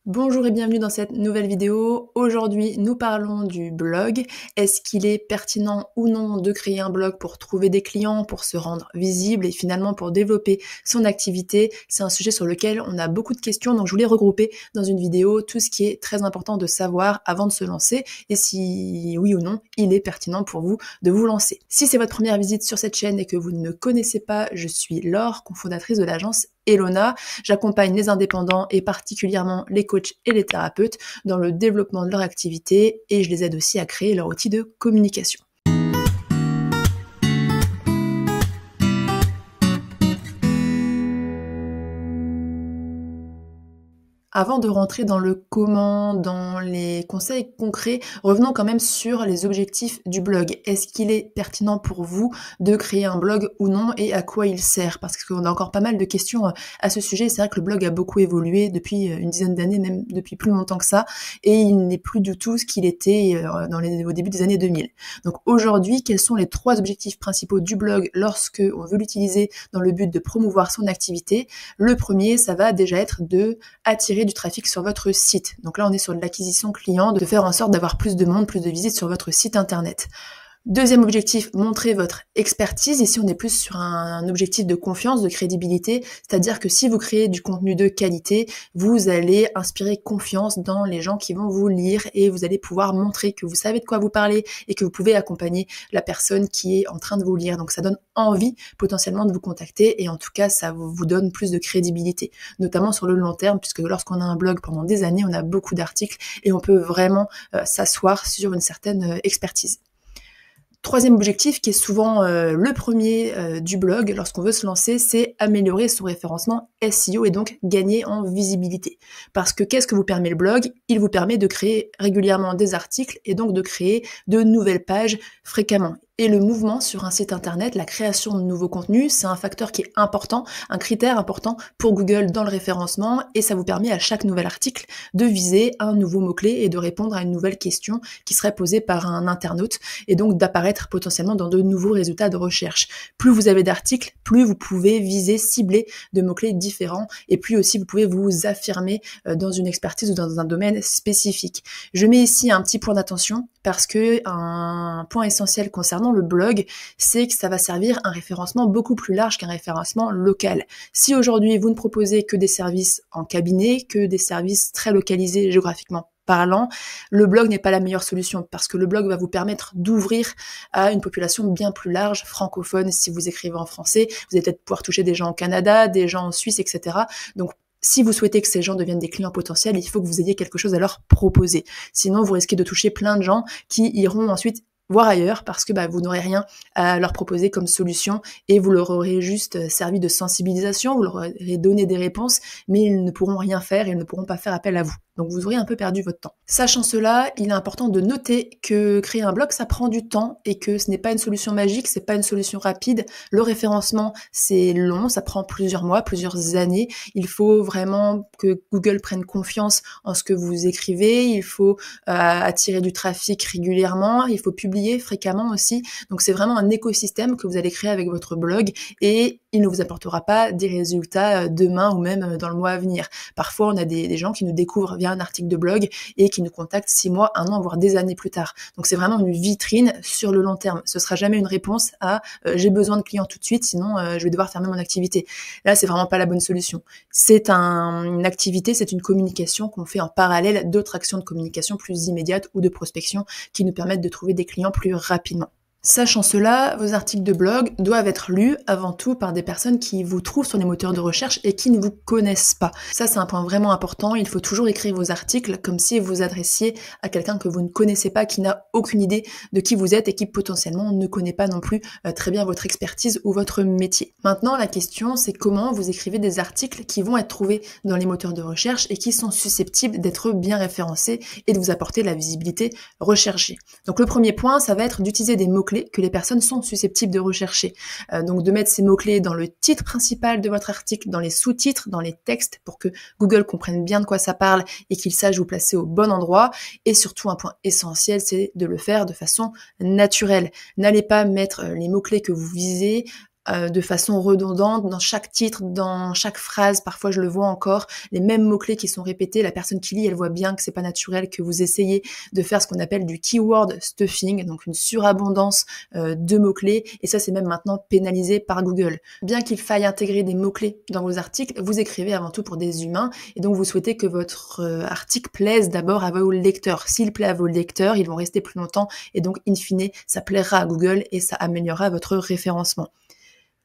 Bonjour et bienvenue dans cette nouvelle vidéo. Aujourd'hui, nous parlons du blog. Est-ce qu'il est pertinent ou non de créer un blog pour trouver des clients, pour se rendre visible et finalement pour développer son activité? C'est un sujet sur lequel on a beaucoup de questions, donc je voulais regrouper dans une vidéo tout ce qui est très important de savoir avant de se lancer et si oui ou non, il est pertinent pour vous de vous lancer. Si c'est votre première visite sur cette chaîne et que vous ne me connaissez pas, je suis Laure, cofondatrice de l'agence Elona. J'accompagne les indépendants et particulièrement les coachs et les thérapeutes dans le développement de leur activité et je les aide aussi à créer leur outil de communication. Avant de rentrer dans le comment, dans les conseils concrets, revenons quand même sur les objectifs du blog. Est-ce qu'il est pertinent pour vous de créer un blog ou non et à quoi il sert? Parce qu'on a encore pas mal de questions à ce sujet. C'est vrai que le blog a beaucoup évolué depuis une dizaine d'années, même depuis plus longtemps que ça, et il n'est plus du tout ce qu'il était au début des années 2000. Donc aujourd'hui, quels sont les 3 objectifs principaux du blog lorsque on veut l'utiliser dans le but de promouvoir son activité? Le premier, ça va déjà être de attirer du trafic sur votre site. Donc là, on est sur de l'acquisition client, de faire en sorte d'avoir plus de monde, plus de visites sur votre site internet. Deuxième objectif, montrer votre expertise. Ici, on est plus sur un objectif de confiance, de crédibilité, c'est-à-dire que si vous créez du contenu de qualité, vous allez inspirer confiance dans les gens qui vont vous lire et vous allez pouvoir montrer que vous savez de quoi vous parlez et que vous pouvez accompagner la personne qui est en train de vous lire. Donc ça donne envie potentiellement de vous contacter et en tout cas, ça vous donne plus de crédibilité, notamment sur le long terme, puisque lorsqu'on a un blog pendant des années, on a beaucoup d'articles et on peut vraiment s'asseoir sur une certaine expertise. Troisième objectif, qui est souvent le premier du blog lorsqu'on veut se lancer, c'est améliorer son référencement SEO et donc gagner en visibilité. Parce que qu'est-ce que vous permet le blog? Il vous permet de créer régulièrement des articles et donc de créer de nouvelles pages fréquemment. Et le mouvement sur un site internet, la création de nouveaux contenus, c'est un facteur qui est important, un critère important pour Google dans le référencement et ça vous permet à chaque nouvel article de viser un nouveau mot-clé et de répondre à une nouvelle question qui serait posée par un internaute et donc d'apparaître potentiellement dans de nouveaux résultats de recherche. Plus vous avez d'articles, plus vous pouvez viser, cibler de mots-clés différents et plus aussi vous pouvez vous affirmer dans une expertise ou dans un domaine spécifique. Je mets ici un petit point d'attention parce que un point essentiel concernant le blog, c'est que ça va servir un référencement beaucoup plus large qu'un référencement local. Si aujourd'hui vous ne proposez que des services en cabinet, que des services très localisés géographiquement parlant, le blog n'est pas la meilleure solution parce que le blog va vous permettre d'ouvrir à une population bien plus large, francophone. Si vous écrivez en français, vous allez peut-être pouvoir toucher des gens au Canada, des gens en Suisse, etc. Donc si vous souhaitez que ces gens deviennent des clients potentiels, il faut que vous ayez quelque chose à leur proposer. Sinon, vous risquez de toucher plein de gens qui iront ensuite voir ailleurs parce que vous n'aurez rien à leur proposer comme solution et vous leur aurez juste servi de sensibilisation, vous leur aurez donné des réponses, mais ils ne pourront rien faire et ils ne pourront pas faire appel à vous. Donc vous aurez un peu perdu votre temps. Sachant cela, il est important de noter que créer un blog, ça prend du temps et que ce n'est pas une solution magique, c'est pas une solution rapide. Le référencement, c'est long, ça prend plusieurs mois, plusieurs années. Il faut vraiment que Google prenne confiance en ce que vous écrivez, il faut attirer du trafic régulièrement, il faut publier fréquemment aussi. Donc c'est vraiment un écosystème que vous allez créer avec votre blog et il ne vous apportera pas des résultats demain ou même dans le mois à venir. Parfois, on a des gens qui nous découvrent via un article de blog et qui nous contactent 6 mois, 1 an, voire des années plus tard. Donc c'est vraiment une vitrine sur le long terme. Ce sera jamais une réponse à j'ai besoin de clients tout de suite, sinon je vais devoir fermer mon activité. Là, c'est vraiment pas la bonne solution. C'est une activité, c'est une communication qu'on fait en parallèle d'autres actions de communication plus immédiates ou de prospection qui nous permettent de trouver des clients plus rapidement. Sachant cela, vos articles de blog doivent être lus avant tout par des personnes qui vous trouvent sur les moteurs de recherche et qui ne vous connaissent pas. Ça, c'est un point vraiment important. Il faut toujours écrire vos articles comme si vous vous adressiez à quelqu'un que vous ne connaissez pas, qui n'a aucune idée de qui vous êtes et qui potentiellement ne connaît pas non plus très bien votre expertise ou votre métier. Maintenant, la question, c'est comment vous écrivez des articles qui vont être trouvés dans les moteurs de recherche et qui sont susceptibles d'être bien référencés et de vous apporter la visibilité recherchée. Donc le premier point, ça va être d'utiliser des mots-clés que les personnes sont susceptibles de rechercher. Donc de mettre ces mots-clés dans le titre principal de votre article, dans les sous-titres, dans les textes pour que Google comprenne bien de quoi ça parle et qu'il sache vous placer au bon endroit. Et surtout, un point essentiel, c'est de le faire de façon naturelle. N'allez pas mettre les mots-clés que vous visez de façon redondante dans chaque titre, dans chaque phrase. Parfois, je le vois encore, les mêmes mots-clés qui sont répétés. La personne qui lit, elle voit bien que c'est pas naturel, que vous essayez de faire ce qu'on appelle du keyword stuffing, donc une surabondance de mots-clés. Et ça, c'est même maintenant pénalisé par Google. Bien qu'il faille intégrer des mots-clés dans vos articles, vous écrivez avant tout pour des humains. Et donc, vous souhaitez que votre article plaise d'abord à vos lecteurs. S'il plaît à vos lecteurs, ils vont rester plus longtemps. Et donc, in fine, ça plaira à Google et ça améliorera votre référencement.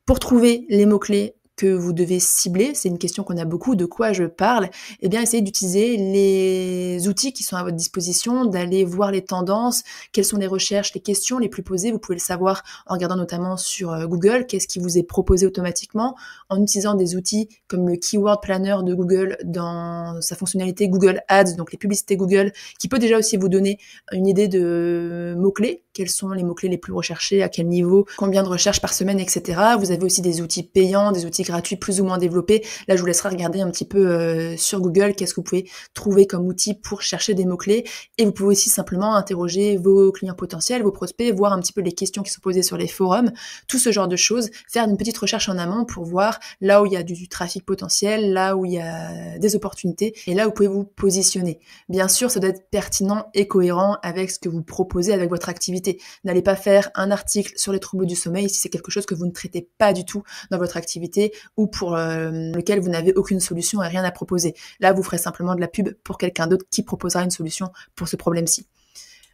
Pour trouver les mots-clés que vous devez cibler, c'est une question qu'on a beaucoup, de quoi je parle, eh bien essayez d'utiliser les outils qui sont à votre disposition, d'aller voir les tendances, quelles sont les recherches, les questions les plus posées, vous pouvez le savoir en regardant notamment sur Google, qu'est-ce qui vous est proposé automatiquement, en utilisant des outils comme le Keyword Planner de Google dans sa fonctionnalité Google Ads, donc les publicités Google, qui peut déjà aussi vous donner une idée de mots-clés, quels sont les mots-clés les plus recherchés, à quel niveau, combien de recherches par semaine, etc. Vous avez aussi des outils payants, des outils gratuits plus ou moins développés. Là, je vous laisserai regarder un petit peu sur Google qu'est-ce que vous pouvez trouver comme outil pour chercher des mots-clés. Et vous pouvez aussi simplement interroger vos clients potentiels, vos prospects, voir un petit peu les questions qui sont posées sur les forums, tout ce genre de choses, faire une petite recherche en amont pour voir là où il y a du trafic potentiel, là où il y a des opportunités et là où vous pouvez vous positionner. Bien sûr, ça doit être pertinent et cohérent avec ce que vous proposez, avec votre activité. N'allez pas faire un article sur les troubles du sommeil si c'est quelque chose que vous ne traitez pas du tout dans votre activité ou pour lequel vous n'avez aucune solution et rien à proposer. Là, vous ferez simplement de la pub pour quelqu'un d'autre qui proposera une solution pour ce problème-ci.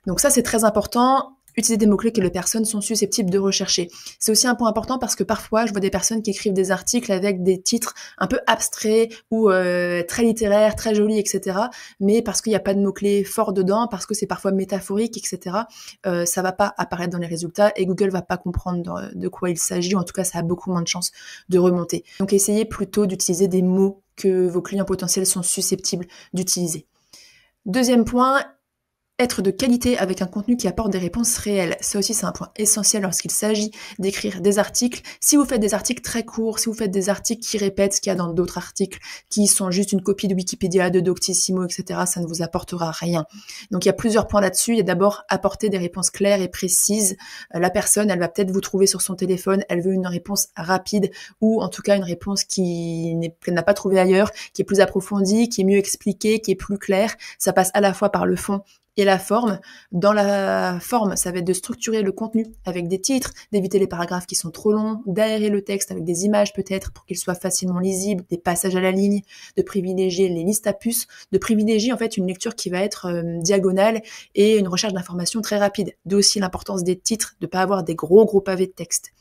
Donc ça, c'est très important. Utiliser des mots-clés que les personnes sont susceptibles de rechercher. C'est aussi un point important parce que parfois, je vois des personnes qui écrivent des articles avec des titres un peu abstraits ou très littéraires, très jolis, etc. Mais parce qu'il n'y a pas de mots-clés forts dedans, parce que c'est parfois métaphorique, etc., ça va pas apparaître dans les résultats et Google va pas comprendre de quoi il s'agit, ou en tout cas, ça a beaucoup moins de chances de remonter. Donc, essayez plutôt d'utiliser des mots que vos clients potentiels sont susceptibles d'utiliser. Deuxième point, être de qualité avec un contenu qui apporte des réponses réelles. Ça aussi, c'est un point essentiel lorsqu'il s'agit d'écrire des articles. Si vous faites des articles très courts, si vous faites des articles qui répètent ce qu'il y a dans d'autres articles, qui sont juste une copie de Wikipédia, de Doctissimo, etc., ça ne vous apportera rien. Donc, il y a plusieurs points là-dessus. Il y a d'abord apporter des réponses claires et précises. La personne, elle va peut-être vous trouver sur son téléphone, elle veut une réponse rapide ou en tout cas une réponse qu'elle n'a pas trouvée ailleurs, qui est plus approfondie, qui est mieux expliquée, qui est plus claire. Ça passe à la fois par le fond et la forme. Dans la forme, ça va être de structurer le contenu avec des titres, d'éviter les paragraphes qui sont trop longs, d'aérer le texte avec des images peut-être pour qu'il soit facilement lisible, des passages à la ligne, de privilégier les listes à puces, de privilégier en fait une lecture qui va être diagonale et une recherche d'informations très rapide. D'où aussi l'importance des titres, de ne pas avoir des gros pavés de texte.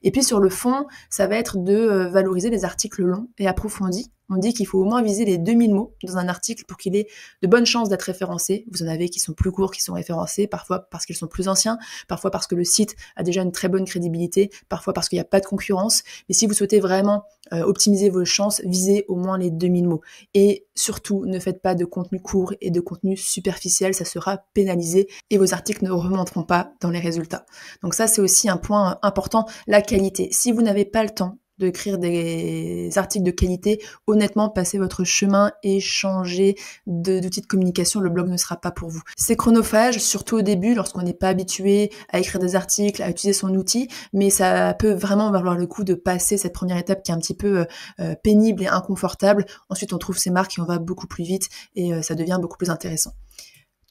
Et puis sur le fond, ça va être de valoriser les articles longs et approfondis. On dit qu'il faut au moins viser les 2000 mots dans un article pour qu'il ait de bonnes chances d'être référencé. Vous en avez qui sont plus courts, qui sont référencés, parfois parce qu'ils sont plus anciens, parfois parce que le site a déjà une très bonne crédibilité, parfois parce qu'il n'y a pas de concurrence. Mais si vous souhaitez vraiment optimiser vos chances, visez au moins les 2000 mots. Et surtout, ne faites pas de contenu court et de contenu superficiel, ça sera pénalisé et vos articles ne remonteront pas dans les résultats. Donc ça, c'est aussi un point important, la qualité. Si vous n'avez pas le temps d'écrire des articles de qualité, honnêtement, passez votre chemin et changez d'outil de communication, le blog ne sera pas pour vous. C'est chronophage, surtout au début, lorsqu'on n'est pas habitué à écrire des articles, à utiliser son outil, mais ça peut vraiment valoir le coup de passer cette première étape qui est un petit peu pénible et inconfortable. Ensuite, on trouve ses marques et on va beaucoup plus vite et ça devient beaucoup plus intéressant.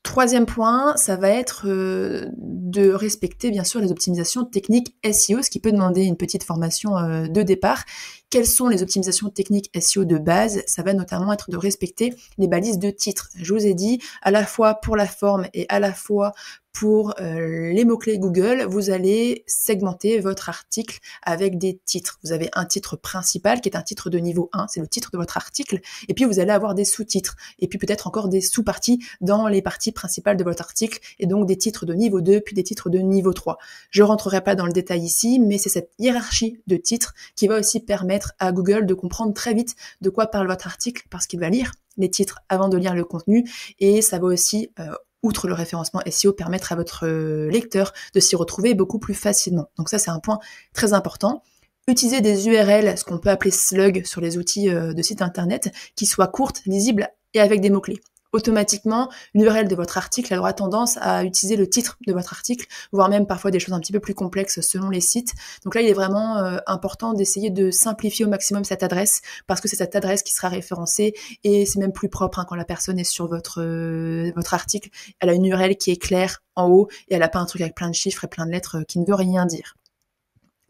Troisième point, ça va être de respecter bien sûr les optimisations techniques SEO, ce qui peut demander une petite formation de départ. Quelles sont les optimisations techniques SEO de base? Ça va notamment être de respecter les balises de titres. Je vous ai dit, à la fois pour la forme et à la fois pour les mots-clés Google, vous allez segmenter votre article avec des titres. Vous avez un titre principal qui est un titre de niveau 1, c'est le titre de votre article, et puis vous allez avoir des sous-titres, et puis peut-être encore des sous-parties dans les parties principales de votre article, et donc des titres de niveau 2, puis des titres de niveau 3. Je rentrerai pas dans le détail ici, mais c'est cette hiérarchie de titres qui va aussi permettre à Google de comprendre très vite de quoi parle votre article, parce qu'il va lire les titres avant de lire le contenu, et ça va aussi outre le référencement SEO, permettre à votre lecteur de s'y retrouver beaucoup plus facilement. Donc ça, c'est un point très important. Utilisez des URL, ce qu'on peut appeler slug sur les outils de site internet, qui soient courtes, lisibles et avec des mots-clés. automatiquement, l'URL de votre article, elle aura tendance à utiliser le titre de votre article, voire même parfois des choses un petit peu plus complexes selon les sites. Donc là, il est vraiment important d'essayer de simplifier au maximum cette adresse, parce que c'est cette adresse qui sera référencée, et c'est même plus propre quand la personne est sur votre article. Elle a une URL qui est claire en haut, et elle n'a pas un truc avec plein de chiffres et plein de lettres qui ne veut rien dire.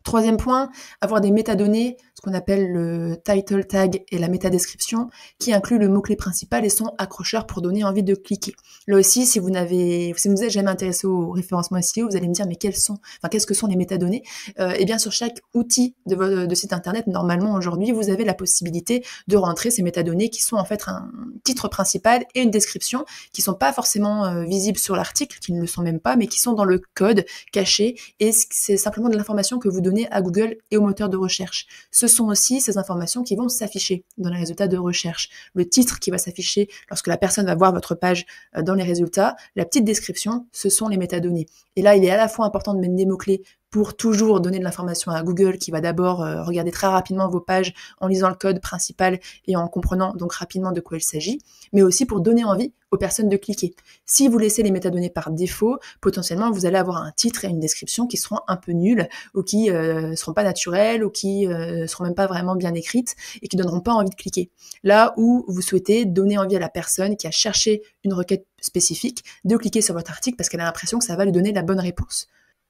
Troisième point, avoir des métadonnées, ce qu'on appelle le title tag et la métadescription, qui inclut le mot-clé principal et son accrocheur pour donner envie de cliquer. Là aussi, si vous êtes jamais intéressé au référencement SEO, vous allez me dire, mais qu'est-ce que sont les métadonnées? Eh bien, sur chaque outil de site internet, normalement, aujourd'hui, vous avez la possibilité de rentrer ces métadonnées qui sont en fait un titre principal et une description qui sont pas forcément visibles sur l'article, qui ne le sont même pas, mais qui sont dans le code caché, et c'est simplement de l'information que vous donnez à Google et au moteur de recherche. Ce sont aussi ces informations qui vont s'afficher dans les résultats de recherche. Le titre qui va s'afficher lorsque la personne va voir votre page dans les résultats, la petite description, ce sont les métadonnées. Et là, il est à la fois important de mettre des mots-clés pour toujours donner de l'information à Google, qui va d'abord regarder très rapidement vos pages en lisant le code principal et en comprenant donc rapidement de quoi il s'agit, mais aussi pour donner envie aux personnes de cliquer. Si vous laissez les métadonnées par défaut, potentiellement vous allez avoir un titre et une description qui seront un peu nuls, ou qui seront pas naturelles, ou qui seront même pas vraiment bien écrites, et qui donneront pas envie de cliquer. Là où vous souhaitez donner envie à la personne qui a cherché une requête spécifique de cliquer sur votre article parce qu'elle a l'impression que ça va lui donner la bonne réponse.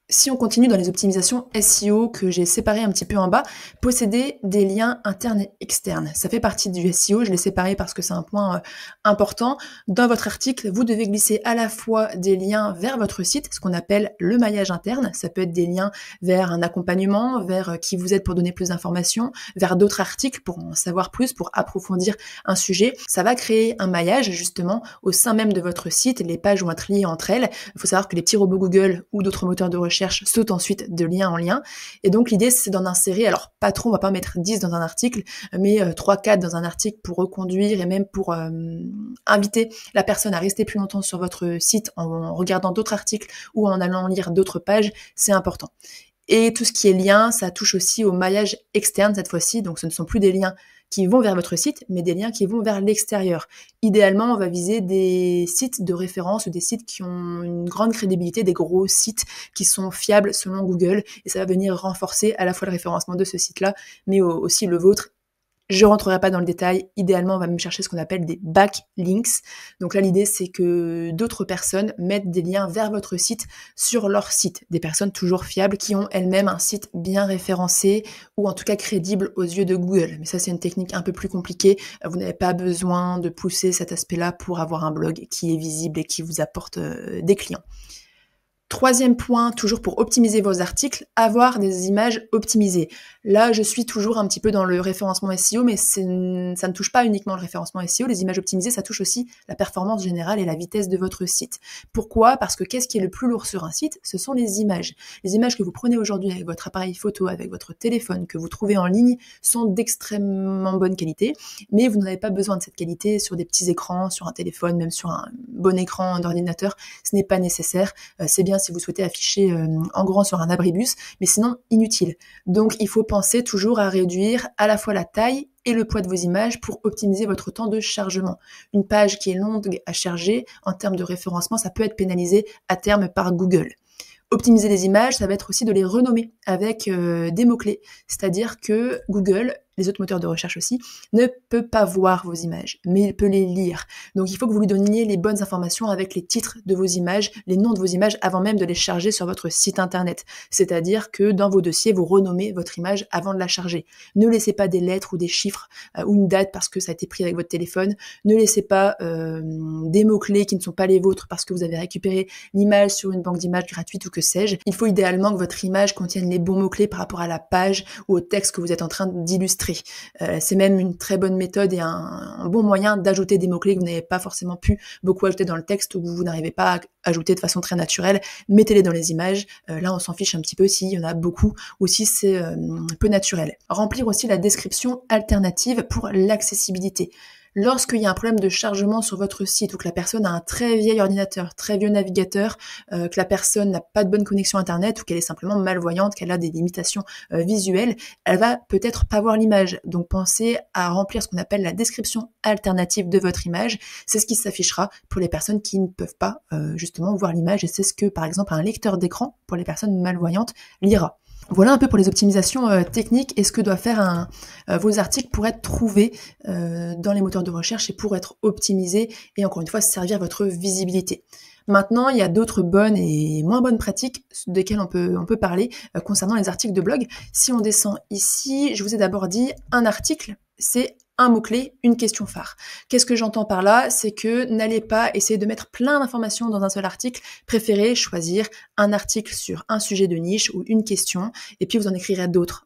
Si on continue dans les optimisations SEO que j'ai séparées un petit peu en bas, posséder des liens internes et externes. Ça fait partie du SEO, je l'ai séparé parce que c'est un point important. Dans votre article, vous devez glisser à la fois des liens vers votre site, ce qu'on appelle le maillage interne. Ça peut être des liens vers un accompagnement, vers qui vous êtes pour donner plus d'informations, vers d'autres articles pour en savoir plus, pour approfondir un sujet. Ça va créer un maillage justement au sein même de votre site. Les pages vont être liées entre elles. Il faut savoir que les petits robots Google ou d'autres moteurs de recherche sautent ensuite de lien en lien. Et donc l'idée, c'est d'en insérer, alors pas trop, on va pas mettre 10 dans un article, mais 3-4 dans un article pour reconduire et même pour inviter la personne à rester plus longtemps sur votre site en regardant d'autres articles ou en allant lire d'autres pages, c'est important. Et tout ce qui est lien, ça touche aussi au maillage externe cette fois-ci, donc ce ne sont plus des liens qui vont vers votre site, mais des liens qui vont vers l'extérieur. Idéalement, on va viser des sites de référence ou des sites qui ont une grande crédibilité, des gros sites qui sont fiables selon Google, et ça va venir renforcer à la fois le référencement de ce site-là, mais aussi le vôtre. Je rentrerai pas dans le détail. Idéalement, on va même chercher ce qu'on appelle des backlinks. Donc là, l'idée, c'est que d'autres personnes mettent des liens vers votre site sur leur site. Des personnes toujours fiables qui ont elles-mêmes un site bien référencé ou en tout cas crédible aux yeux de Google. Mais ça, c'est une technique un peu plus compliquée. Vous n'avez pas besoin de pousser cet aspect-là pour avoir un blog qui est visible et qui vous apporte des clients. Troisième point, toujours pour optimiser vos articles, avoir des images optimisées. Là, je suis toujours un petit peu dans le référencement SEO, mais ça ne touche pas uniquement le référencement SEO. Les images optimisées, ça touche aussi la performance générale et la vitesse de votre site. Pourquoi? Parce que qu'est-ce qui est le plus lourd sur un site? Ce sont les images. Les images que vous prenez aujourd'hui avec votre appareil photo, avec votre téléphone, que vous trouvez en ligne, sont d'extrêmement bonne qualité, mais vous n'avez pas besoin de cette qualité sur des petits écrans, sur un téléphone, même sur un bon écran d'ordinateur. Ce n'est pas nécessaire. C'est bien si vous souhaitez afficher en grand sur un abribus, mais sinon inutile. Donc il faut penser toujours à réduire à la fois la taille et le poids de vos images pour optimiser votre temps de chargement. Une page qui est longue à charger, en termes de référencement, ça peut être pénalisé à terme par Google. Optimiser les images, ça va être aussi de les renommer avec des mots-clés. C'est-à-dire que Google, les autres moteurs de recherche aussi, ne peut pas voir vos images, mais il peut les lire. Donc il faut que vous lui donniez les bonnes informations avec les titres de vos images, les noms de vos images, avant même de les charger sur votre site internet. C'est-à-dire que dans vos dossiers, vous renommez votre image avant de la charger. Ne laissez pas des lettres ou des chiffres ou une date parce que ça a été pris avec votre téléphone. Ne laissez pas des mots-clés qui ne sont pas les vôtres parce que vous avez récupéré l'image sur une banque d'images gratuite ou que sais-je. Il faut idéalement que votre image contienne les bons mots-clés par rapport à la page ou au texte que vous êtes en train d'illustrer. C'est même une très bonne méthode et un bon moyen d'ajouter des mots-clés que vous n'avez pas forcément pu beaucoup ajouter dans le texte ou que vous n'arrivez pas à ajouter de façon très naturelle. Mettez-les dans les images. Là, on s'en fiche un petit peu s'il y en a beaucoup ou si c'est peu naturel. Remplir aussi la description alternative pour l'accessibilité. Lorsqu'il y a un problème de chargement sur votre site ou que la personne a un très vieil ordinateur, très vieux navigateur, que la personne n'a pas de bonne connexion internet ou qu'elle est simplement malvoyante, qu'elle a des limitations visuelles, elle va peut-être pas voir l'image. Donc pensez à remplir ce qu'on appelle la description alternative de votre image. C'est ce qui s'affichera pour les personnes qui ne peuvent pas justement voir l'image et c'est ce que par exemple un lecteur d'écran pour les personnes malvoyantes lira. Voilà un peu pour les optimisations techniques et ce que doivent faire vos articles pour être trouvés dans les moteurs de recherche et pour être optimisés et encore une fois servir votre visibilité. Maintenant, il y a d'autres bonnes et moins bonnes pratiques desquelles on peut parler concernant les articles de blog. Si on descend ici, je vous ai d'abord dit un article, c'est un mot-clé, une question phare. Qu'est-ce que j'entends par là? C'est que n'allez pas essayer de mettre plein d'informations dans un seul article. Préférez choisir un article sur un sujet de niche ou une question, et puis vous en écrirez d'autres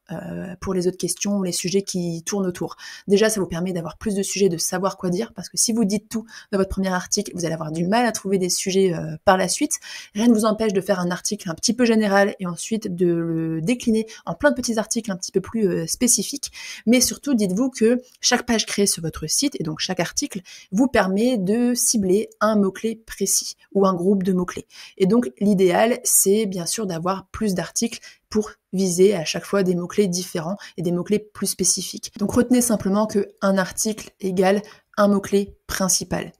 pour les autres questions ou les sujets qui tournent autour. Déjà, ça vous permet d'avoir plus de sujets, de savoir quoi dire, parce que si vous dites tout dans votre premier article, vous allez avoir du mal à trouver des sujets par la suite. Rien ne vous empêche de faire un article un petit peu général et ensuite de le décliner en plein de petits articles un petit peu plus spécifiques. Mais surtout, dites-vous que chaque page créée sur votre site, et donc chaque article, vous permet de cibler un mot-clé précis ou un groupe de mots-clés. Et donc l'idéal, c'est bien sûr d'avoir plus d'articles pour viser à chaque fois des mots-clés différents et des mots-clés plus spécifiques. Donc retenez simplement qu'un article égale un mot-clé principal.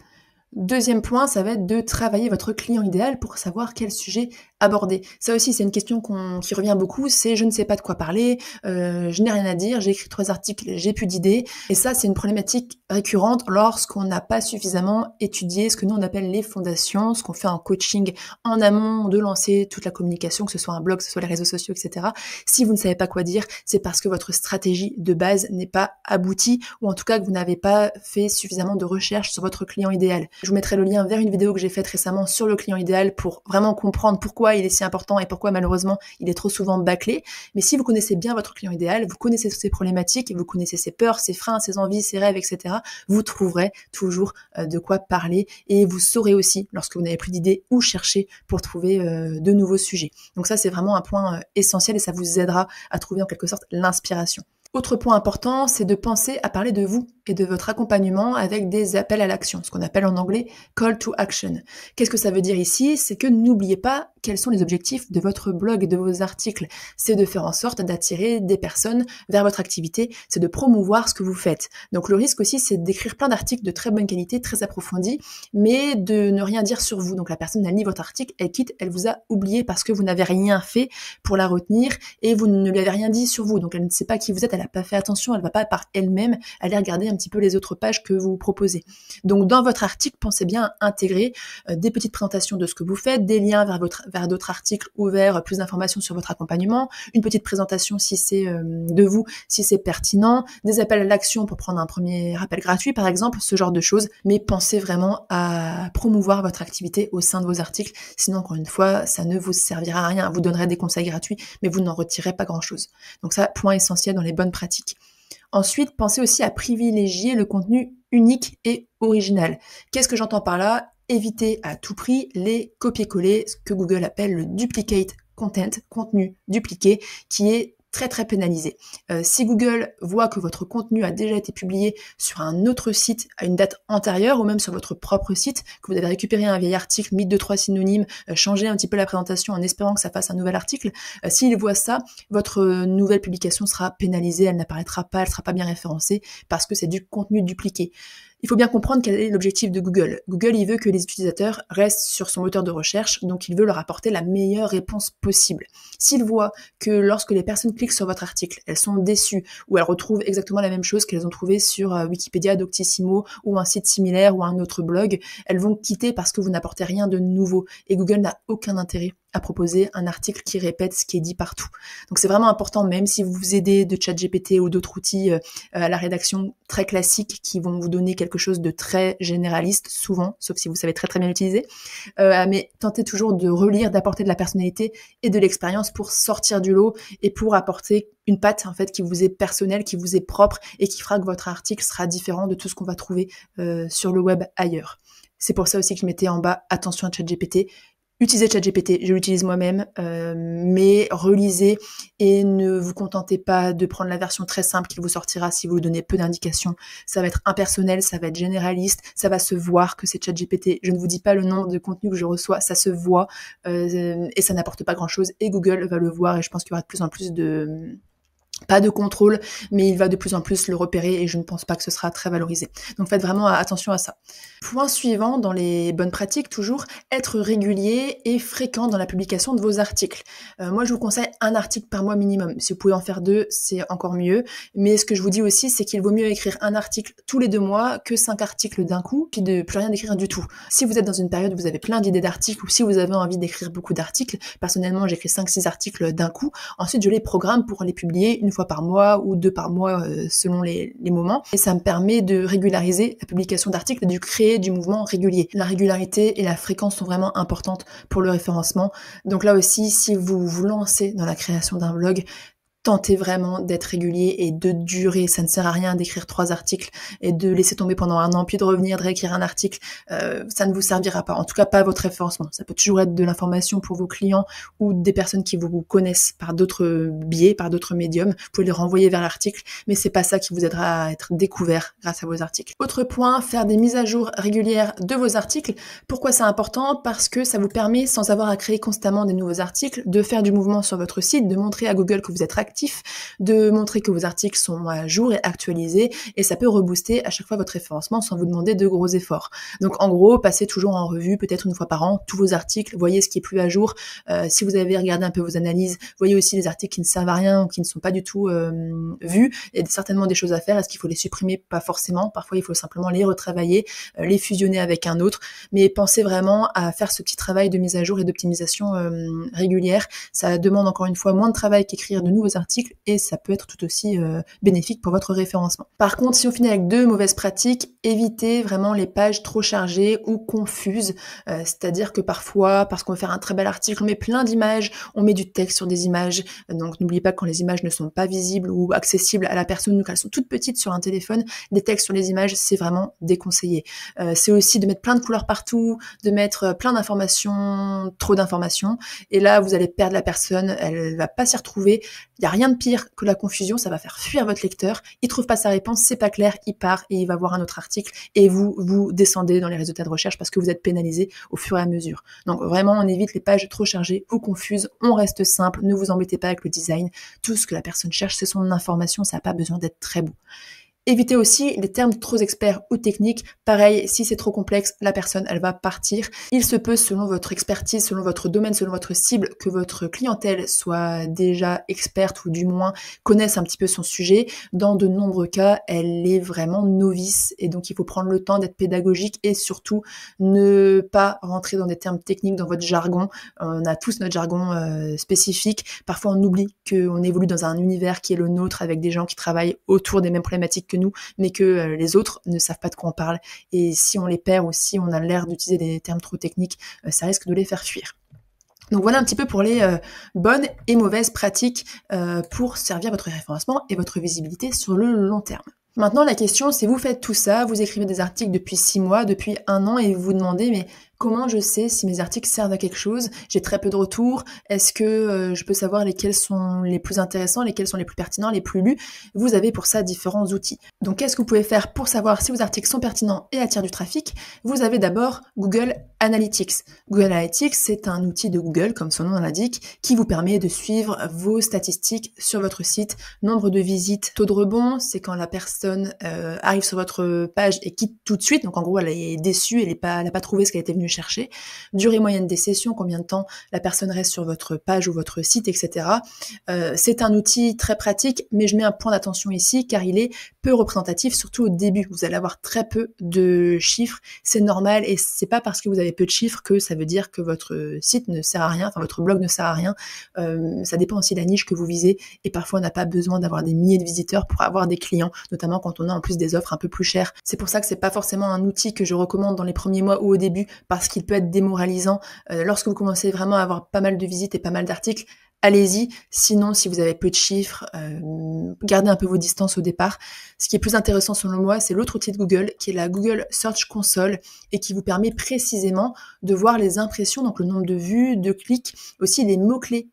Deuxième point, ça va être de travailler votre client idéal pour savoir quel sujet aborder. Ça aussi, c'est une question qui revient beaucoup, c'est je ne sais pas de quoi parler, je n'ai rien à dire, j'ai écrit 3 articles, j'ai plus d'idées. Et ça, c'est une problématique récurrente lorsqu'on n'a pas suffisamment étudié ce que nous on appelle les fondations, ce qu'on fait en coaching en amont de lancer toute la communication, que ce soit un blog, que ce soit les réseaux sociaux, etc. Si vous ne savez pas quoi dire, c'est parce que votre stratégie de base n'est pas aboutie, ou en tout cas que vous n'avez pas fait suffisamment de recherche sur votre client idéal. Je vous mettrai le lien vers une vidéo que j'ai faite récemment sur le client idéal pour vraiment comprendre pourquoi il est si important et pourquoi malheureusement il est trop souvent bâclé. Mais si vous connaissez bien votre client idéal, vous connaissez ses problématiques, vous connaissez ses peurs, ses freins, ses envies, ses rêves, etc., vous trouverez toujours de quoi parler et vous saurez aussi, lorsque vous n'avez plus d'idées, où chercher pour trouver de nouveaux sujets. Donc ça, c'est vraiment un point essentiel et ça vous aidera à trouver en quelque sorte l'inspiration. Autre point important, c'est de penser à parler de vous et de votre accompagnement avec des appels à l'action, ce qu'on appelle en anglais call to action. Qu'est-ce que ça veut dire ici? C'est que n'oubliez pas quels sont les objectifs de votre blog et de vos articles. C'est de faire en sorte d'attirer des personnes vers votre activité, c'est de promouvoir ce que vous faites. Donc le risque aussi, c'est d'écrire plein d'articles de très bonne qualité, très approfondis, mais de ne rien dire sur vous. Donc la personne, elle lit votre article, elle quitte, elle vous a oublié parce que vous n'avez rien fait pour la retenir et vous ne lui avez rien dit sur vous. Donc elle ne sait pas qui vous êtes, elle n'a pas fait attention, elle ne va pas par elle-même aller regarder un petit peu les autres pages que vous proposez. Donc dans votre article, pensez bien à intégrer des petites présentations de ce que vous faites, des liens vers d'autres articles ouverts, plus d'informations sur votre accompagnement, une petite présentation si c'est de vous, si c'est pertinent, des appels à l'action pour prendre un premier appel gratuit par exemple, ce genre de choses, mais pensez vraiment à promouvoir votre activité au sein de vos articles, sinon encore une fois, ça ne vous servira à rien, vous donnerez des conseils gratuits, mais vous n'en retirez pas grand-chose. Donc ça, point essentiel dans les bonnes pratiques. Ensuite, pensez aussi à privilégier le contenu unique et original. Qu'est-ce que j'entends par là? Évitez à tout prix les copier-coller, ce que Google appelle le duplicate content, contenu dupliqué, qui est très très pénalisé. Si Google voit que votre contenu a déjà été publié sur un autre site à une date antérieure ou même sur votre propre site, que vous avez récupéré un vieil article, mis 2-3 synonymes, changé un petit peu la présentation en espérant que ça fasse un nouvel article, s'il voit ça, votre nouvelle publication sera pénalisée, elle n'apparaîtra pas, elle sera pas bien référencée parce que c'est du contenu dupliqué. Il faut bien comprendre quel est l'objectif de Google. Google, il veut que les utilisateurs restent sur son moteur de recherche, donc il veut leur apporter la meilleure réponse possible. S'il voit que lorsque les personnes cliquent sur votre article, elles sont déçues ou elles retrouvent exactement la même chose qu'elles ont trouvé sur Wikipédia, Doctissimo ou un site similaire ou un autre blog, elles vont quitter parce que vous n'apportez rien de nouveau. Et Google n'a aucun intérêt à proposer un article qui répète ce qui est dit partout. Donc c'est vraiment important, même si vous vous aidez de ChatGPT ou d'autres outils à la rédaction très classiques qui vont vous donner quelque chose de très généraliste, souvent, sauf si vous savez très très bien l'utiliser, mais tentez toujours de relire, d'apporter de la personnalité et de l'expérience pour sortir du lot et pour apporter une patte en fait qui vous est personnelle, qui vous est propre et qui fera que votre article sera différent de tout ce qu'on va trouver sur le web ailleurs. C'est pour ça aussi que je mettais en bas attention à ChatGPT. Utilisez ChatGPT, je l'utilise moi-même, mais relisez et ne vous contentez pas de prendre la version très simple qu'il vous sortira si vous lui donnez peu d'indications. Ça va être impersonnel, ça va être généraliste, ça va se voir que c'est ChatGPT. Je ne vous dis pas le nombre de contenus que je reçois, ça se voit et ça n'apporte pas grand-chose et Google va le voir et je pense qu'il y aura de plus en plus pas de contrôle, mais il va de plus en plus le repérer et je ne pense pas que ce sera très valorisé. Donc faites vraiment attention à ça. Point suivant, dans les bonnes pratiques, toujours, être régulier et fréquent dans la publication de vos articles. Moi, je vous conseille un article par mois minimum. Si vous pouvez en faire 2, c'est encore mieux. Mais ce que je vous dis aussi, c'est qu'il vaut mieux écrire un article tous les 2 mois que 5 articles d'un coup, puis de plus rien d'écrire du tout. Si vous êtes dans une période où vous avez plein d'idées d'articles ou si vous avez envie d'écrire beaucoup d'articles, personnellement, j'écris 5-6 articles d'un coup. Ensuite, je les programme pour les publier une fois par mois ou 2 par mois selon les moments. Et ça me permet de régulariser la publication d'articles et de créer du mouvement régulier. La régularité et la fréquence sont vraiment importantes pour le référencement. Donc là aussi, si vous vous lancez dans la création d'un blog, tentez vraiment d'être régulier et de durer. Ça ne sert à rien d'écrire 3 articles et de laisser tomber pendant 1 an, puis de revenir, de réécrire un article. Ça ne vous servira pas. En tout cas, pas à votre référencement. Ça peut toujours être de l'information pour vos clients ou des personnes qui vous connaissent par d'autres biais, par d'autres médiums. Vous pouvez les renvoyer vers l'article, mais c'est pas ça qui vous aidera à être découvert grâce à vos articles. Autre point, faire des mises à jour régulières de vos articles. Pourquoi c'est important? Parce que ça vous permet, sans avoir à créer constamment des nouveaux articles, de faire du mouvement sur votre site, de montrer à Google que vous êtes actif, de montrer que vos articles sont à jour et actualisés, et ça peut rebooster à chaque fois votre référencement sans vous demander de gros efforts. Donc en gros, passez toujours en revue, peut-être une fois par an, tous vos articles, voyez ce qui est plus à jour. Si vous avez regardé un peu vos analyses, voyez aussi les articles qui ne servent à rien ou qui ne sont pas du tout vus. Il y a certainement des choses à faire. Est-ce qu'il faut les supprimer? Pas forcément. Parfois, il faut simplement les retravailler, les fusionner avec un autre. Mais pensez vraiment à faire ce petit travail de mise à jour et d'optimisation régulière. Ça demande encore une fois moins de travail qu'écrire de nouveaux articles et ça peut être tout aussi bénéfique pour votre référencement. Par contre, si on finit avec 2 mauvaises pratiques, évitez vraiment les pages trop chargées ou confuses. C'est-à-dire que parfois, parce qu'on veut faire un très bel article, on met plein d'images, on met du texte sur des images. Donc n'oubliez pas que quand les images ne sont pas visibles ou accessibles à la personne ou qu'elles sont toutes petites sur un téléphone, des textes sur les images, c'est vraiment déconseillé. C'est aussi de mettre plein de couleurs partout, de mettre plein d'informations, trop d'informations. Et là, vous allez perdre la personne, elle va pas s'y retrouver. Il n'y a rien de pire que la confusion, ça va faire fuir votre lecteur, il trouve pas sa réponse, c'est pas clair, il part et il va voir un autre article et vous descendez dans les résultats de recherche parce que vous êtes pénalisé au fur et à mesure. Donc vraiment, on évite les pages trop chargées ou confuses, on reste simple, ne vous embêtez pas avec le design, tout ce que la personne cherche, c'est son information, ça n'a pas besoin d'être très beau. Évitez aussi les termes trop experts ou techniques. Pareil, si c'est trop complexe, la personne, elle va partir. Il se peut, selon votre expertise, selon votre domaine, selon votre cible, que votre clientèle soit déjà experte ou du moins connaisse un petit peu son sujet. Dans de nombreux cas, elle est vraiment novice et donc il faut prendre le temps d'être pédagogique et surtout ne pas rentrer dans des termes techniques, dans votre jargon. On a tous notre jargon spécifique. Parfois, on oublie qu'on évolue dans un univers qui est le nôtre avec des gens qui travaillent autour des mêmes problématiques que nous, mais que les autres ne savent pas de quoi on parle. Et si on les perd ou si on a l'air d'utiliser des termes trop techniques, ça risque de les faire fuir. Donc voilà un petit peu pour les bonnes et mauvaises pratiques pour servir votre référencement et votre visibilité sur le long terme. Maintenant, la question, c'est vous faites tout ça, vous écrivez des articles depuis 6 mois, depuis 1 an et vous vous demandez, mais comment je sais si mes articles servent à quelque chose? J'ai très peu de retours. Est-ce que je peux savoir lesquels sont les plus intéressants, lesquels sont les plus pertinents, les plus lus? Vous avez pour ça différents outils. Donc, qu'est-ce que vous pouvez faire pour savoir si vos articles sont pertinents et attirent du trafic? Vous avez d'abord Google Analytics. Google Analytics, c'est un outil de Google, comme son nom l'indique, qui vous permet de suivre vos statistiques sur votre site, nombre de visites, taux de rebond, c'est quand la personne arrive sur votre page et quitte tout de suite. Donc, en gros, elle est déçue, elle n'a pas trouvé ce qu'elle était venue chercher, durée moyenne des sessions, combien de temps la personne reste sur votre page ou votre site, etc. C'est un outil très pratique, mais je mets un point d'attention ici car il est peu représentatif, surtout au début. Vous allez avoir très peu de chiffres, c'est normal et c'est pas parce que vous avez peu de chiffres que ça veut dire que votre site ne sert à rien, enfin votre blog ne sert à rien. Ça dépend aussi de la niche que vous visez et parfois on n'a pas besoin d'avoir des milliers de visiteurs pour avoir des clients, notamment quand on a en plus des offres un peu plus chères. C'est pour ça que c'est pas forcément un outil que je recommande dans les premiers mois ou au début parce qu'il peut être démoralisant. Lorsque vous commencez vraiment à avoir pas mal de visites et pas mal d'articles, allez-y. Sinon, si vous avez peu de chiffres, gardez un peu vos distances au départ. Ce qui est plus intéressant selon moi, c'est l'autre outil de Google, qui est la Google Search Console, et qui vous permet précisément de voir les impressions, donc le nombre de vues, de clics, aussi les mots-clés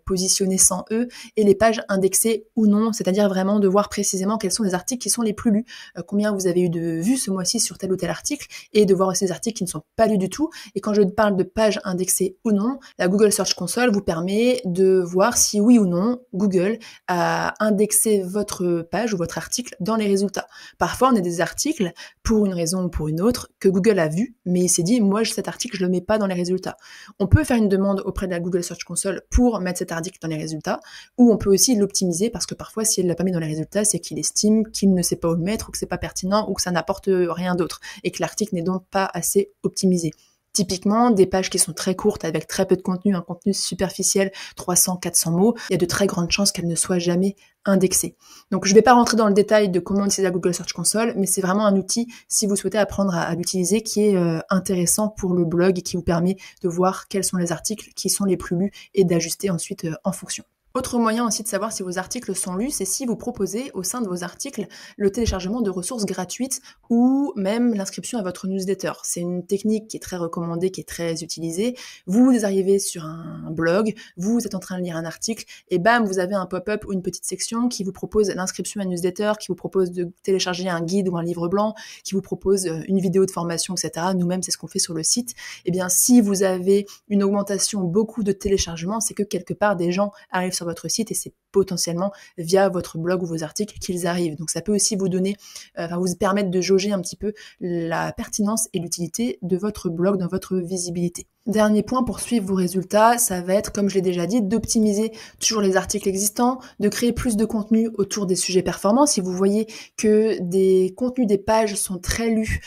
positionnés sans eux, et les pages indexées ou non, c'est-à-dire vraiment de voir précisément quels sont les articles qui sont les plus lus, combien vous avez eu de vues ce mois-ci sur tel ou tel article, et de voir aussi les articles qui ne sont pas lus du tout. Et quand je parle de pages indexées ou non, la Google Search Console vous permet de voir si oui ou non Google a indexé votre page ou votre article dans les résultats. Parfois, on a des articles, pour une raison ou pour une autre, que Google a vu, mais il s'est dit, moi, cet article, je le mets pas dans les résultats. On peut faire une demande auprès de la Google Search Console pour mettre cet article dans les résultats, ou on peut aussi l'optimiser, parce que parfois, si elle l'a pas mis dans les résultats, c'est qu'il estime qu'il ne sait pas où le mettre, ou que c'est pas pertinent, ou que ça n'apporte rien d'autre, et que l'article n'est donc pas assez optimisé. Typiquement, des pages qui sont très courtes, avec très peu de contenu, un contenu superficiel, 300, 400 mots, il y a de très grandes chances qu'elles ne soient jamais indexées. Donc je ne vais pas rentrer dans le détail de comment utiliser la Google Search Console, mais c'est vraiment un outil, si vous souhaitez apprendre à l'utiliser, qui est intéressant pour le blog et qui vous permet de voir quels sont les articles qui sont les plus lus et d'ajuster ensuite en fonction. Autre moyen aussi de savoir si vos articles sont lus, c'est si vous proposez au sein de vos articles le téléchargement de ressources gratuites ou même l'inscription à votre newsletter. C'est une technique qui est très recommandée, qui est très utilisée. Vous arrivez sur un blog, vous êtes en train de lire un article et bam, vous avez un pop-up ou une petite section qui vous propose l'inscription à une newsletter, qui vous propose de télécharger un guide ou un livre blanc, qui vous propose une vidéo de formation, etc. Nous-mêmes, c'est ce qu'on fait sur le site. Eh bien, si vous avez une augmentation, beaucoup de téléchargements, c'est que quelque part des gens arrivent sur votre site et c'est potentiellement via votre blog ou vos articles qu'ils arrivent. Donc ça peut aussi vous donner, vous permettre de jauger un petit peu la pertinence et l'utilité de votre blog dans votre visibilité. Dernier point pour suivre vos résultats, ça va être, comme je l'ai déjà dit, d'optimiser toujours les articles existants, de créer plus de contenu autour des sujets performants. Si vous voyez que des contenus, des pages sont très lus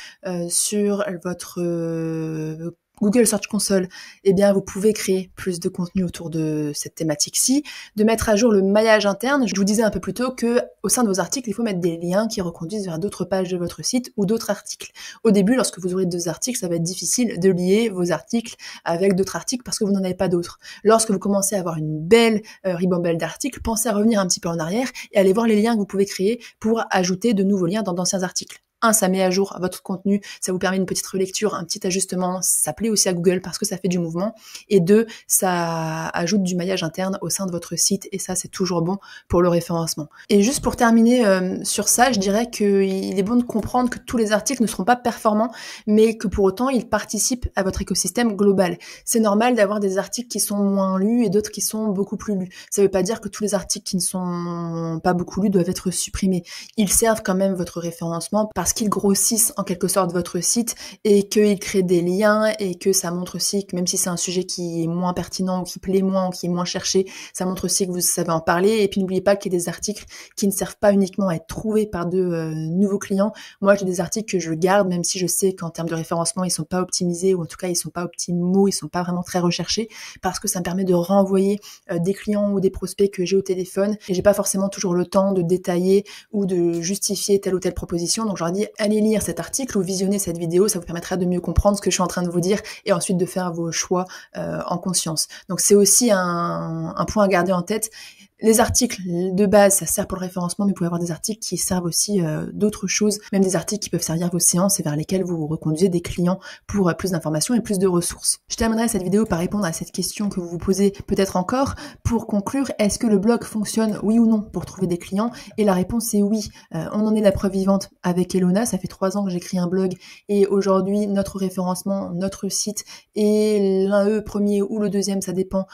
sur votre Google Search Console, eh bien, vous pouvez créer plus de contenu autour de cette thématique-ci, de mettre à jour le maillage interne. Je vous disais un peu plus tôt que au sein de vos articles, il faut mettre des liens qui reconduisent vers d'autres pages de votre site ou d'autres articles. Au début, lorsque vous aurez 2 articles, ça va être difficile de lier vos articles avec d'autres articles parce que vous n'en avez pas d'autres. Lorsque vous commencez à avoir une belle ribambelle d'articles, pensez à revenir un petit peu en arrière et allez voir les liens que vous pouvez créer pour ajouter de nouveaux liens dans d'anciens articles. Ça met à jour votre contenu, ça vous permet une petite relecture, un petit ajustement, ça plaît aussi à Google parce que ça fait du mouvement. Et 2, ça ajoute du maillage interne au sein de votre site et ça, c'est toujours bon pour le référencement. Et juste pour terminer sur ça, je dirais qu'il est bon de comprendre que tous les articles ne seront pas performants, mais que pour autant, ils participent à votre écosystème global. C'est normal d'avoir des articles qui sont moins lus et d'autres qui sont beaucoup plus lus. Ça ne veut pas dire que tous les articles qui ne sont pas beaucoup lus doivent être supprimés. Ils servent quand même votre référencement parce qu'ils grossissent en quelque sorte votre site et qu'ils créent des liens et que ça montre aussi que même si c'est un sujet qui est moins pertinent ou qui plaît moins ou qui est moins cherché, ça montre aussi que vous savez en parler. Et puis n'oubliez pas qu'il y a des articles qui ne servent pas uniquement à être trouvés par de nouveaux clients. Moi, j'ai des articles que je garde même si je sais qu'en termes de référencement, ils sont pas optimisés ou en tout cas, ils sont pas optimaux, ils sont pas vraiment très recherchés parce que ça me permet de renvoyer des clients ou des prospects que j'ai au téléphone et j'ai pas forcément toujours le temps de détailler ou de justifier telle ou telle proposition. Donc, je leur dis, allez lire cet article ou visionner cette vidéo, ça vous permettra de mieux comprendre ce que je suis en train de vous dire et ensuite de faire vos choix en conscience. Donc c'est aussi un point à garder en tête. Les articles de base, ça sert pour le référencement, mais vous pouvez avoir des articles qui servent aussi d'autres choses, même des articles qui peuvent servir vos séances et vers lesquels vous reconduisez des clients pour plus d'informations et plus de ressources. Je terminerai cette vidéo par répondre à cette question que vous vous posez peut-être encore. Pour conclure, est-ce que le blog fonctionne, oui ou non, pour trouver des clients? Et la réponse est oui. On en est la preuve vivante avec Elona. Ça fait 3 ans que j'écris un blog et aujourd'hui, notre référencement, notre site est le premier ou le deuxième, ça dépend,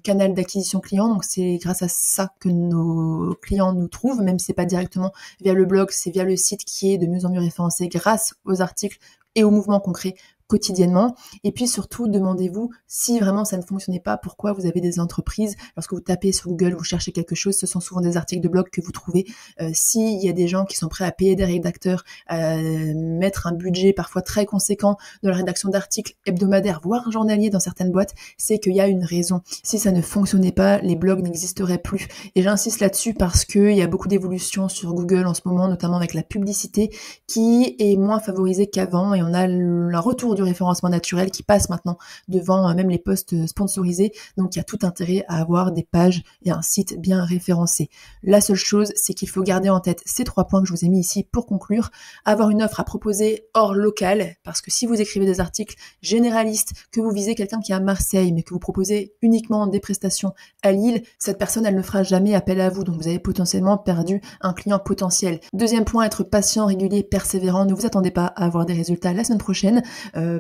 canal d'acquisition client. Donc c'est grâce à ça que nos clients nous trouvent, même si c'est pas directement via le blog, c'est via le site qui est de mieux en mieux référencé grâce aux articles et aux mouvements qu'on crée quotidiennement. Et puis surtout, demandez-vous si vraiment ça ne fonctionnait pas, pourquoi vous avez des entreprises. Lorsque vous tapez sur Google, vous cherchez quelque chose, ce sont souvent des articles de blog que vous trouvez. S'il y a des gens qui sont prêts à payer des rédacteurs, à mettre un budget parfois très conséquent dans la rédaction d'articles hebdomadaires, voire journaliers dans certaines boîtes, c'est qu'il y a une raison. Si ça ne fonctionnait pas, les blogs n'existeraient plus. Et j'insiste là-dessus parce qu'il y a beaucoup d'évolutions sur Google en ce moment, notamment avec la publicité, qui est moins favorisée qu'avant, et on a un retour du du référencement naturel qui passe maintenant devant même les posts sponsorisés. Donc il y a tout intérêt à avoir des pages et un site bien référencé. La seule chose, c'est qu'il faut garder en tête ces 3 points que je vous ai mis ici pour conclure. Avoir une offre à proposer hors local, parce que si vous écrivez des articles généralistes, que vous visez quelqu'un qui est à Marseille, mais que vous proposez uniquement des prestations à Lille, cette personne, elle ne fera jamais appel à vous. Donc vous avez potentiellement perdu un client potentiel. Deuxième point, être patient, régulier, persévérant. Ne vous attendez pas à avoir des résultats la semaine prochaine.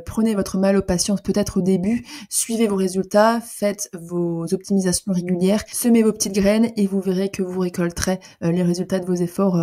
Prenez votre mal aux patience peut-être au début. Suivez vos résultats, faites vos optimisations régulières, semez vos petites graines et vous verrez que vous récolterez les résultats de vos efforts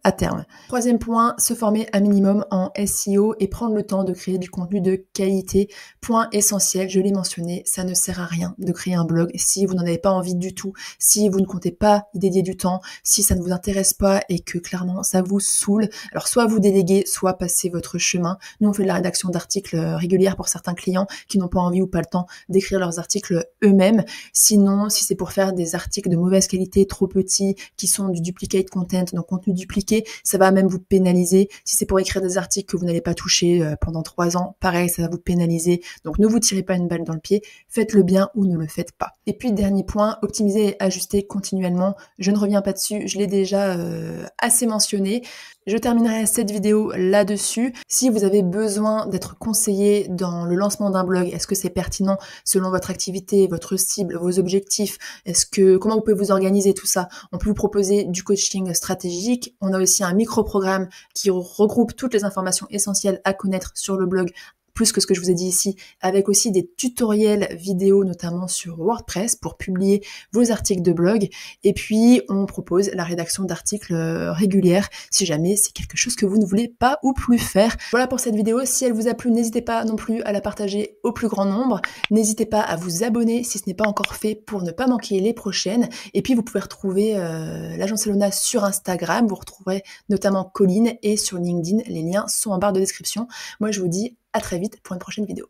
à terme. Troisième point, se former un minimum en SEO et prendre le temps de créer du contenu de qualité. Point essentiel, je l'ai mentionné, ça ne sert à rien de créer un blog si vous n'en avez pas envie du tout, si vous ne comptez pas y dédier du temps, si ça ne vous intéresse pas et que clairement ça vous saoule. Alors soit vous déléguez, soit passez votre chemin. Nous on fait de la rédaction d'articles régulière pour certains clients qui n'ont pas envie ou pas le temps d'écrire leurs articles eux-mêmes. Sinon, si c'est pour faire des articles de mauvaise qualité, trop petits, qui sont du duplicate content, donc contenu dupliqué, ça va même vous pénaliser. Si c'est pour écrire des articles que vous n'allez pas toucher pendant 3 ans, pareil, ça va vous pénaliser. Donc ne vous tirez pas une balle dans le pied, faites-le bien ou ne le faites pas. Et puis dernier point, optimiser et ajuster continuellement. Je ne reviens pas dessus, je l'ai déjà assez mentionné. Je terminerai cette vidéo là-dessus. Si vous avez besoin d'être conseillé dans le lancement d'un blog, est-ce que c'est pertinent selon votre activité, votre cible, vos objectifs? Comment vous pouvez vous organiser tout ça? On peut vous proposer du coaching stratégique. On a aussi un micro-programme qui regroupe toutes les informations essentielles à connaître sur le blog, plus que ce que je vous ai dit ici, avec aussi des tutoriels vidéo, notamment sur WordPress, pour publier vos articles de blog. Et puis, on propose la rédaction d'articles régulières, si jamais c'est quelque chose que vous ne voulez pas ou plus faire. Voilà pour cette vidéo. Si elle vous a plu, n'hésitez pas non plus à la partager au plus grand nombre. N'hésitez pas à vous abonner si ce n'est pas encore fait pour ne pas manquer les prochaines. Et puis, vous pouvez retrouver l'agence Elona sur Instagram. Vous retrouverez notamment Colline et sur LinkedIn. Les liens sont en barre de description. Moi, je vous dis à très vite pour une prochaine vidéo.